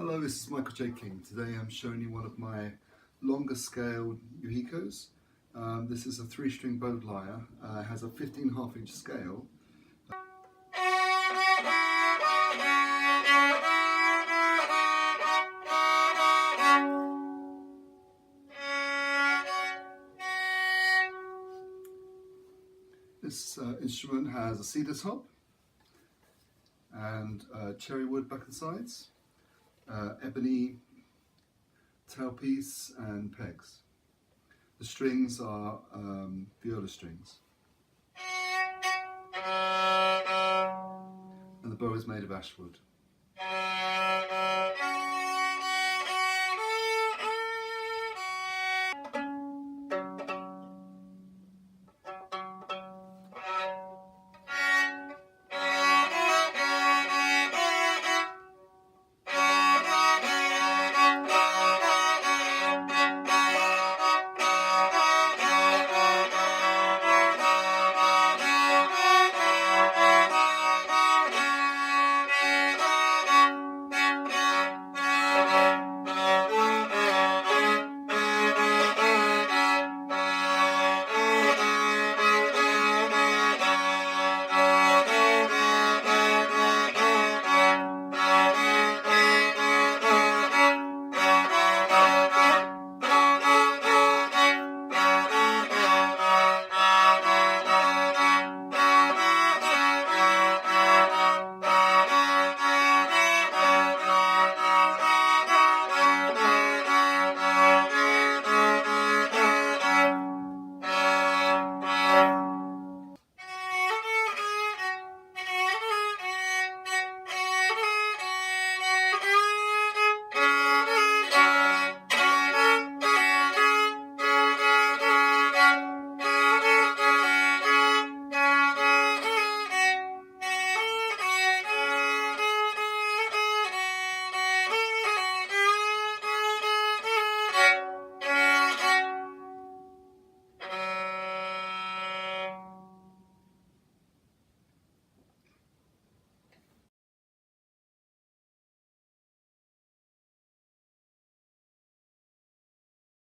Hello, this is Michael J. King. Today I'm showing you one of my longer scale Jouhikkos. This is a 3-string bowed lyre. It has a 15.5 inch scale. This instrument has a cedar top and cherry wood back and sides, ebony tailpiece and pegs. The strings are viola strings, and the bow is made of ash wood.